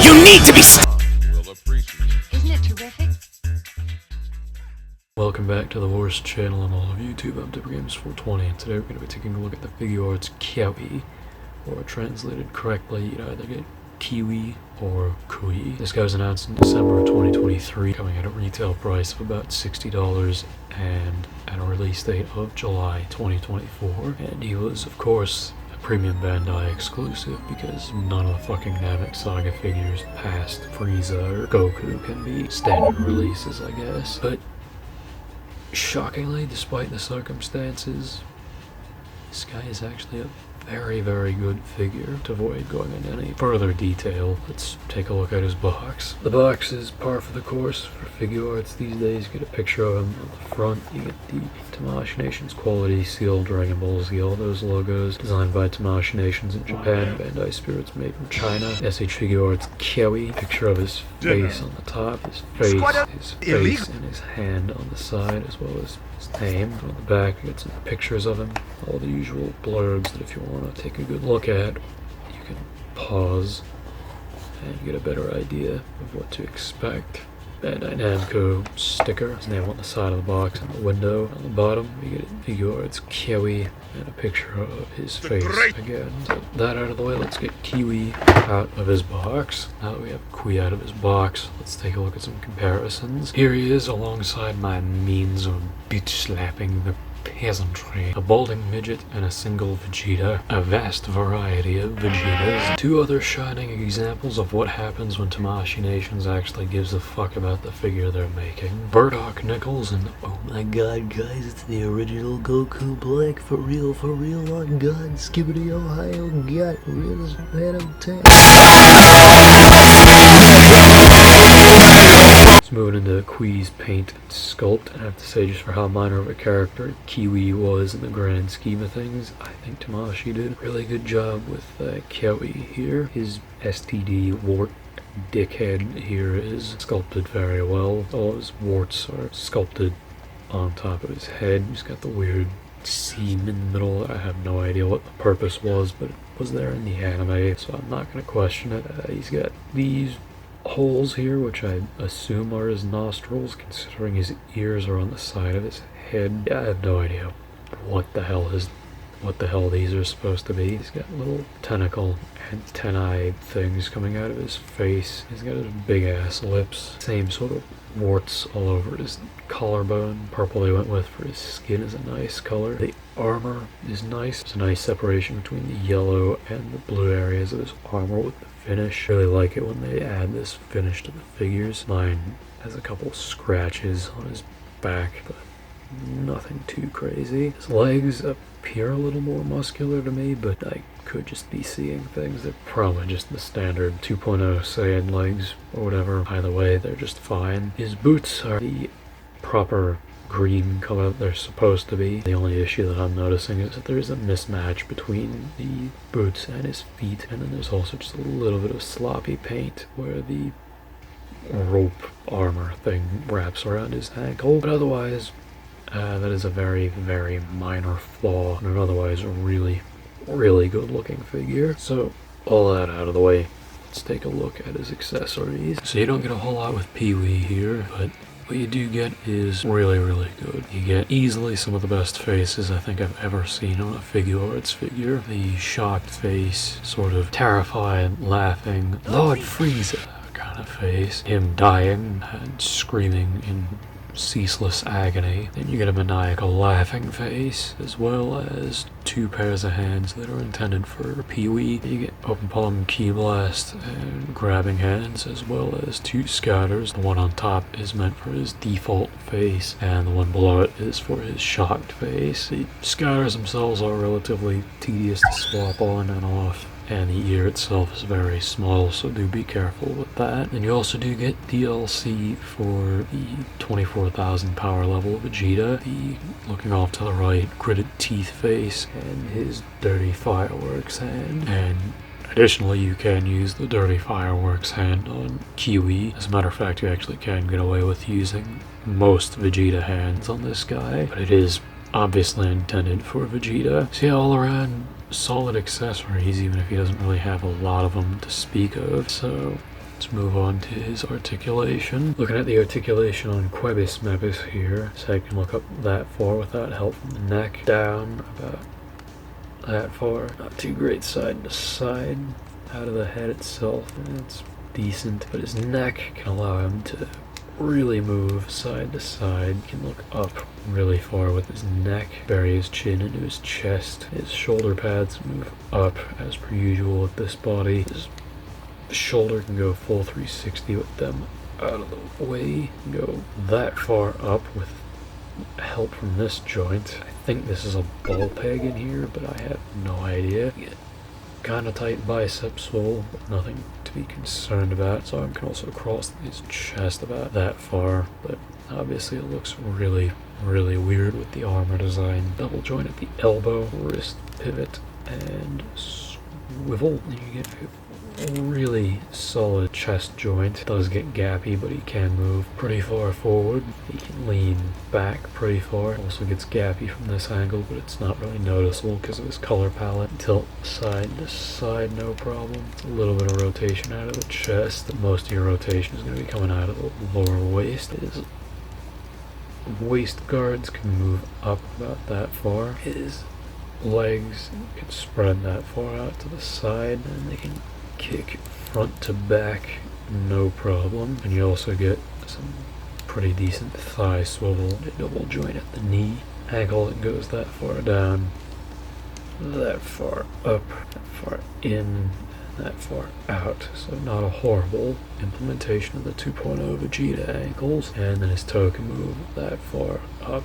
You need to be Will appreciate. Isn't it terrific? Welcome back to the worst channel on all of YouTube. I'm DipperGames420, and today we're going to be taking a look at the Figuarts Kyewi, or translated correctly, you'd either get Kiwi or Kiwi. This guy was announced in December of 2023, coming at a retail price of about $60 and at a release date of July 2024. And he was, of course, a premium Bandai exclusive because none of the fucking Namek Saga figures past Frieza or Goku can be standard releases, I guess. But shockingly, despite the circumstances, this guy is actually a very, very good figure. To avoid going into any further detail, let's take a look at his box. The box is par for the course for Figuarts these days. You get a picture of him on the front. You get the Tamashii Nations quality seal, Dragon Ball Z, all those logos. Designed by Tamashii Nations in Japan, Bandai Spirits made from China. S.H.Figuarts Kyewi. Picture of his face on the top, his face and his hand on the side, as well as his name. On the back, you get some pictures of him. All the usual blurbs that if you want to take a good look at, you can pause and get a better idea of what to expect. Bandai Namco sticker, his name on the side of the box and the window. On the bottom, we get Figuarts Kyewi and a picture of his face again. So that out of the way, let's get Kiwi out of his box. Now that we have Kiwi out of his box, let's take a look at some comparisons. Here he is alongside my means of bitch slapping the peasantry. A balding midget and a single Vegeta. A vast variety of Vegetas. Two other shining examples of what happens when Tamashii Nations actually gives a fuck about the figure they're making. Burdock Nickels and oh my god guys, it's the original Goku Black. For real, oh god, Skibbity Ohio, god, real Phantom Tank. Moving into Kiwi's paint and sculpt, I have to say, just for how minor of a character Kiwi was in the grand scheme of things, I think Tamashii did a really good job with Kyewi here. His STD wart dickhead here is sculpted very well. All his warts are sculpted on top of his head. He's got the weird seam in the middle. I have no idea what the purpose was, but it was there in the anime, so I'm not going to question it. He's got these holes here, which I assume are his nostrils, considering his ears are on the side of his head. I have no idea what the hell these are supposed to be. He's got little tentacle antennae things coming out of his face. He's got his big ass lips. Same sort of warts all over his collarbone. Purple they went with for his skin is a nice color. The armor is nice. There's a nice separation between the yellow and the blue areas of his armor with the finish. Really like it when they add this finish to the figures. Mine has a couple scratches on his back, but nothing too crazy. His legs appear a little more muscular to me, but I could just be seeing things. They're probably just the standard 2.0 Saiyan legs or whatever. Either way, they're just fine. His boots are the proper green color that they're supposed to be. The only issue that I'm noticing is that there's a mismatch between the boots and his feet, and then there's also just a little bit of sloppy paint where the rope armor thing wraps around his ankle. But otherwise, that is a very, very minor flaw in an otherwise really good looking figure. So all that out of the way, let's take a look at his accessories. So you don't get a whole lot with Kiwi here, but what you do get is really good. You get easily some of the best faces I think I've ever seen on a Figuarts figure. The shocked face, sort of terrified, laughing, Lord Frieza kind of face. Him dying and screaming in ceaseless agony. Then you get a maniacal laughing face, as well as two pairs of hands that are intended for Kiwi. You get open palm key blast and grabbing hands, as well as two scatters. The one on top is meant for his default face, and the one below it is for his shocked face. The scatters themselves are relatively tedious to swap on and off, and the ear itself is very small, so do be careful with that. And you also do get DLC for the 24,000 power level Vegeta, the looking off to the right gritted teeth face, and his dirty fireworks hand. And additionally, you can use the dirty fireworks hand on Kiwi. As a matter of fact, you actually can get away with using most Vegeta hands on this guy, but it is obviously intended for Vegeta. So yeah, all around solid accessories, even if he doesn't really have a lot of them to speak of. So let's move on to his articulation. Looking at the articulation on Quebis Mebis here, so I can look up that far without help from the neck, down about that far. Not too great side to side. Out of the head itself, it's decent, but his neck can allow him to really move side to side. He can look up really far with his neck, bury his chin into his chest. His shoulder pads move up as per usual with this body. His shoulder can go full 360 with them out of the way. Go that far up with help from this joint. I think this is a ball peg in here, but I have no idea. Kind of tight bicep swivel, but nothing to be concerned about. So I can also cross his chest about that far, but obviously it looks really weird with the armor design. Double joint at the elbow, wrist pivot, and swivel. And you get a really solid chest joint. Does get gappy, but he can move pretty far forward. He can lean back pretty far. Also gets gappy from this angle, but it's not really noticeable because of his color palette. Tilt side to side, no problem. It's a little bit of rotation out of the chest. Most of your rotation is going to be coming out of the lower waist. His waist guards can move up about that far. His legs can spread that far out to the side, and they can kick front to back, no problem. And you also get some pretty decent thigh swivel. A double joint at the knee. Ankle that goes that far down, that far up, that far in, and that far out. So not a horrible implementation of the 2.0 Vegeta ankles. And then his toe can move that far up.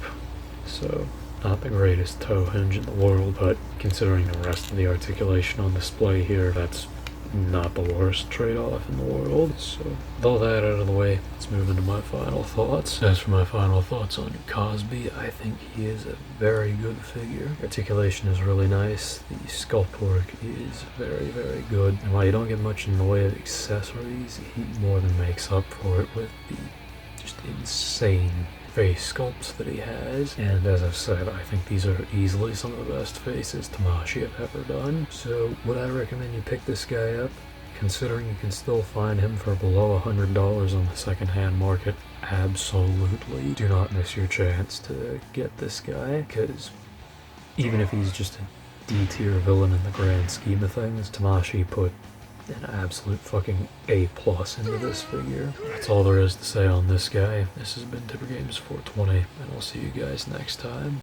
So not the greatest toe hinge in the world, but considering the rest of the articulation on display here, that's not the worst trade-off in the world. So with all that out of the way, let's move into my final thoughts. As for my final thoughts on Cosby, I think he is a very good figure. Articulation is really nice. The sculpt work is very good. And while you don't get much in the way of accessories, he more than makes up for it with the just insane face sculpts that he has. And as I've said, I think these are easily some of the best faces Tamashii have ever done. So would I recommend you pick this guy up? Considering you can still find him for below $100 on the secondhand market, absolutely. Do not miss your chance to get this guy, because even if he's just a D-tier villain in the grand scheme of things, Tamashii put an absolute fucking A+ into this figure. That's all there is to say on this guy. This has been Tipper Games 420, and I'll see you guys next time.